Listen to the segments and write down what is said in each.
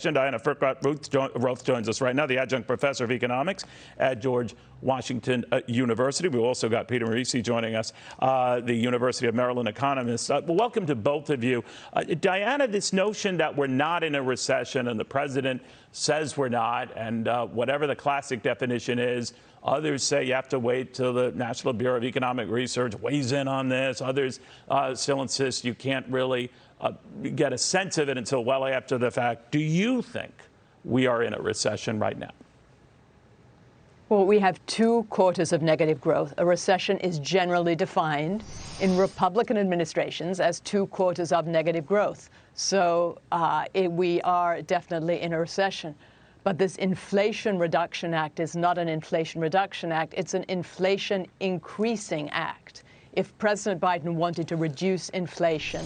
Diana Furchtgott-Roth joins us right now, the adjunct professor of economics at George Washington University. We've also got Peter Morici joining us, the University of Maryland economist. Welcome to both of you. Diana, this notion that we're not in a recession and the president says we're not, and whatever the classic definition is, others say you have to wait till the National Bureau of Economic Research weighs in on this. Others still insist you can't really get a sense of it until well after the fact. Do you think we are in a recession right now? Well, we have 2 quarters of negative growth. A recession is generally defined in Republican administrations as 2 quarters of negative growth. So we are definitely in a recession. But this Inflation Reduction Act is not an Inflation Reduction Act. It's an Inflation Increasing Act. If President Biden wanted to reduce inflation,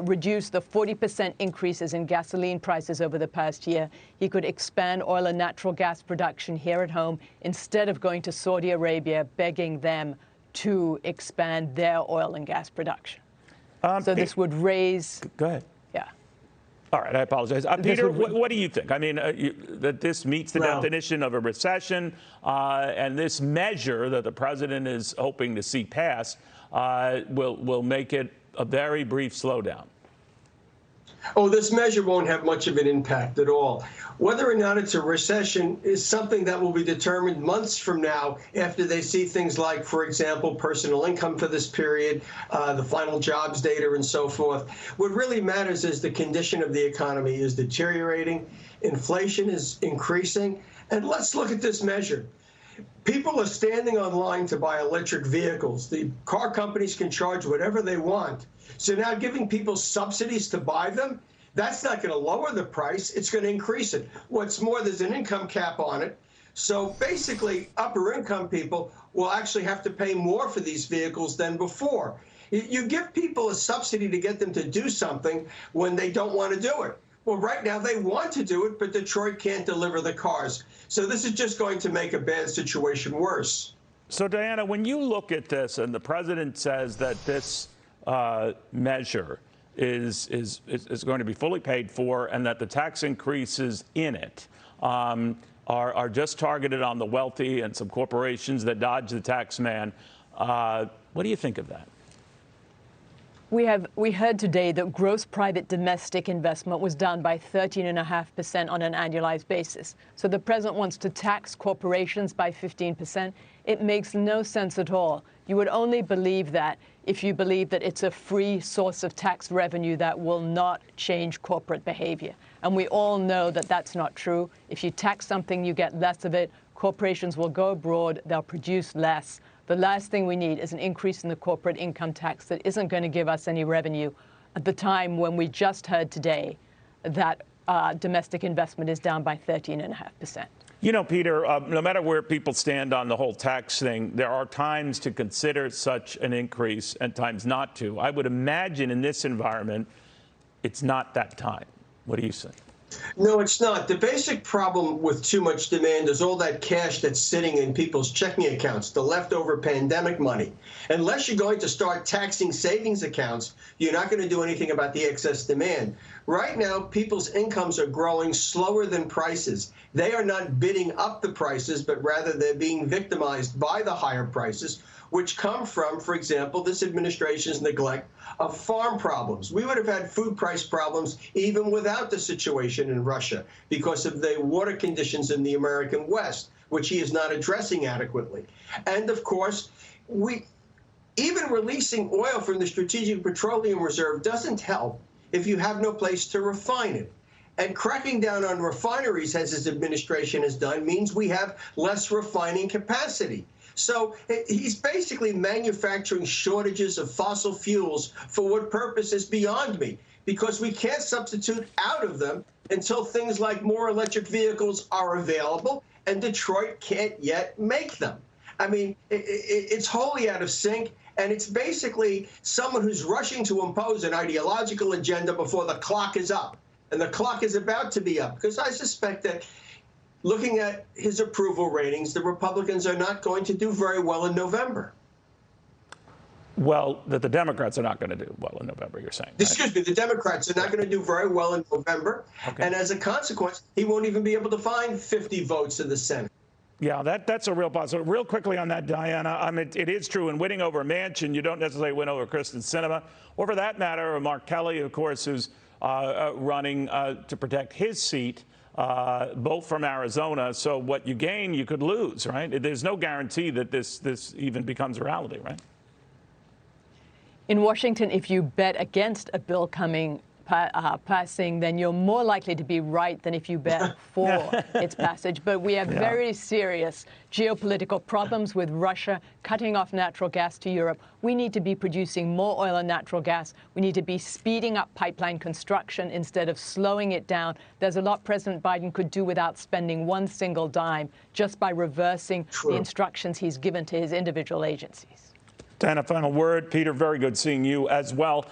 reduce the 40% increases in gasoline prices over the past year, he could expand oil and natural gas production here at home instead of going to Saudi Arabia begging them to expand their oil and gas production. So this would raise... Go ahead. Yeah. All right, I apologize. Peter, what do you think? I mean, that this meets the definition of a recession, and this measure that the president is hoping to see passed will make it a very brief slowdown. Oh, this measure won't have much of an impact at all. Whether or not it's a recession is something that will be determined months from now after they see things like, for example, personal income for this period, the final jobs data, and so forth. What really matters is the condition of the economy is deteriorating, inflation is increasing, and let's look at this measure. People are standing online to buy electric vehicles. The car companies can charge whatever they want. So now giving people subsidies to buy them, that's not going to lower the price. It's going to increase it. What's more, there's an income cap on it. So basically, upper income people will actually have to pay more for these vehicles than before. You give people a subsidy to get them to do something when they don't want to do it. Well, right now they want to do it, but Detroit can't deliver the cars. So this is just going to make a bad situation worse. So, Diana, when you look at this and the president says that this measure is going to be fully paid for and that the tax increases in it are just targeted on the wealthy and some corporations that dodge the tax man, what do you think of that? We heard today that gross private domestic investment was down by 13.5% on an annualized basis. So the president wants to tax corporations by 15%. It makes no sense at all. You would only believe that if you believe that it's a free source of tax revenue that will not change corporate behavior. And we all know that that's not true. If you tax something, you get less of it. Corporations will go abroad. They'll produce less. The last thing we need is an increase in the corporate income tax that isn't going to give us any revenue at the time when we just heard today that domestic investment is down by 13.5%. You know, Peter, no matter where people stand on the whole tax thing, there are times to consider such an increase and times not to. I would imagine in this environment, it's not that time. What do you say? No, it's not. The basic problem with too much demand is all that cash that's sitting in people's checking accounts, the leftover pandemic money. Unless you're going to start taxing savings accounts, you're not going to do anything about the excess demand. Right now, people's incomes are growing slower than prices. They are not bidding up the prices, but rather they're being victimized by the higher prices, which come from, for example, this administration's neglect of farm problems. We would have had food price problems even without the situation in Russia because of the water conditions in the American West, which he is not addressing adequately. And of course, even releasing oil from the Strategic Petroleum Reserve doesn't help if you have no place to refine it. And cracking down on refineries, as his administration has done, means we have less refining capacity. So he's basically manufacturing shortages of fossil fuels for what purpose is beyond me, because we can't substitute out of them until things like more electric vehicles are available, and Detroit can't yet make them. I mean, it's wholly out of sync, and it's basically someone who's rushing to impose an ideological agenda before the clock is up. And the clock is about to be up, because I suspect that looking at his approval ratings, the Republicans are not going to do very well in November. Well, that the Democrats are not going to do well in November, you're saying. Right? Excuse me, the Democrats are not going to do very well in November. Okay. And as a consequence, he won't even be able to find 50 votes in the Senate. Yeah, that's a real positive. Real quickly on that, Diana, it is true in winning over Manchin, you don't necessarily win over Kristen Sinema, or for that matter, Mark Kelly, of course, who's running to protect his seat, both from Arizona. So what you gain, you could lose, right? There's no guarantee that this even becomes a reality, right? In Washington, if you bet against a bill passing, then you're more likely to be right than if you bet for its passage. But we have very serious geopolitical problems with Russia cutting off natural gas to Europe. We need to be producing more oil and natural gas. We need to be speeding up pipeline construction instead of slowing it down. There's a lot President Biden could do without spending one single dime, just by reversing the instructions he's given to his individual agencies. Diana, final word. Peter, very good seeing you as well.